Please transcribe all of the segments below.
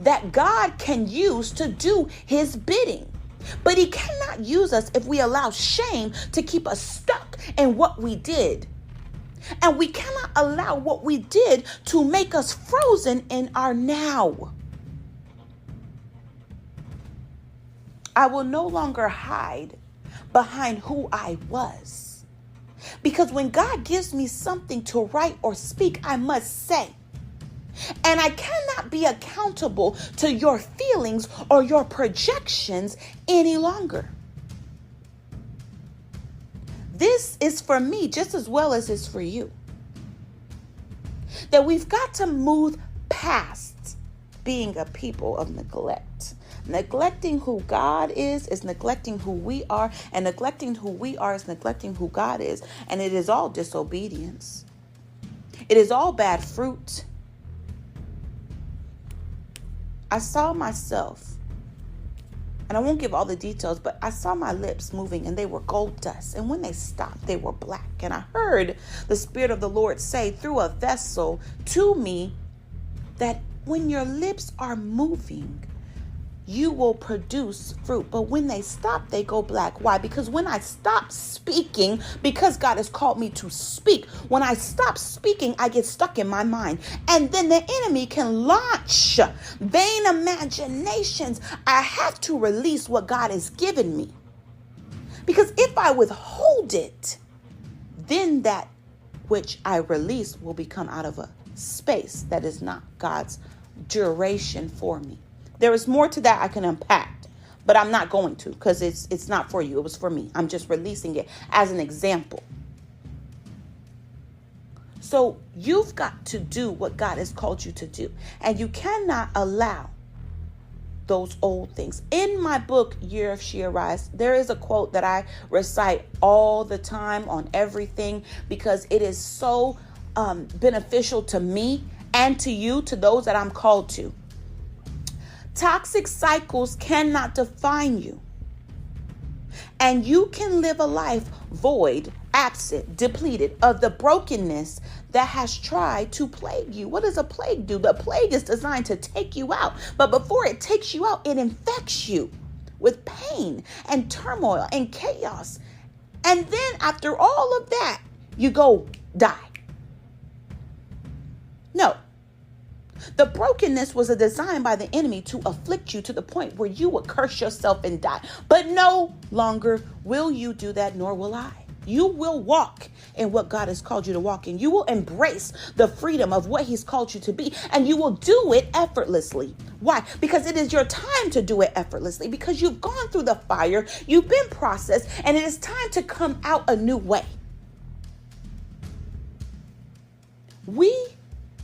that God can use to do his bidding. But he cannot use us if we allow shame to keep us stuck in what we did. And we cannot allow what we did to make us frozen in our now. I will no longer hide behind who I was. Because when God gives me something to write or speak, I must say. And I cannot be accountable to your feelings or your projections any longer. This is for me just as well as it's for you. That we've got to move past being a people of neglect. Neglecting who God is neglecting who we are, and neglecting who we are is neglecting who God is. And it is all disobedience. It is all bad fruit. I saw myself, and I won't give all the details, but I saw my lips moving and they were gold dust. And when they stopped, they were black. And I heard the Spirit of the Lord say through a vessel to me that when your lips are moving, you will produce fruit. But when they stop, they go black. Why? Because when I stop speaking, because God has called me to speak, when I stop speaking, I get stuck in my mind. And then the enemy can launch vain imaginations. I have to release what God has given me. Because if I withhold it, then that which I release will become out of a space that is not God's duration for me. There is more to that I can unpack, but I'm not going to, because it's not for you. It was for me. I'm just releasing it as an example. So you've got to do what God has called you to do. And you cannot allow those old things. In my book, Year of She Arise, there is a quote that I recite all the time on everything, because it is so beneficial to me and to you, to those that I'm called to. Toxic cycles cannot define you. And you can live a life void, absent, depleted of the brokenness that has tried to plague you. What does a plague do? The plague is designed to take you out. But before it takes you out, it infects you with pain and turmoil and chaos. And then after all of that, you go die. No. The brokenness was a design by the enemy to afflict you to the point where you would curse yourself and die. But no longer will you do that, nor will I. You will walk in what God has called you to walk in. You will embrace the freedom of what he's called you to be, and you will do it effortlessly. Why? Because it is your time to do it effortlessly, because you've gone through the fire, you've been processed, and it is time to come out a new way. We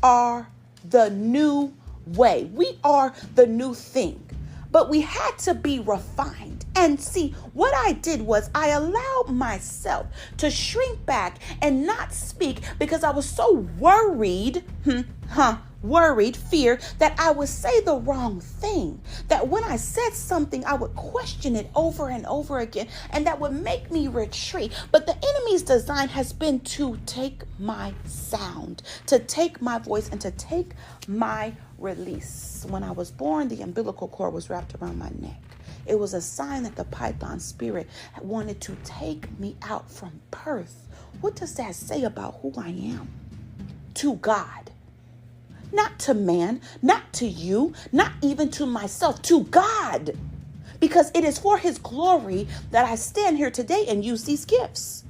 are the new way. We are the new thing. But we had to be refined. And see, what I did was I allowed myself to shrink back and not speak because I was so worried, fear that I would say the wrong thing. That when I said something, I would question it over and over again, and that would make me retreat. But the enemy's design has been to take my sound, to take my voice, and to take my release. When I was born, the umbilical cord was wrapped around my neck. It was a sign that the python spirit wanted to take me out from birth. What does that say about who I am? To God. Not to man, not to you, not even to myself, to God. Because it is for his glory that I stand here today and use these gifts.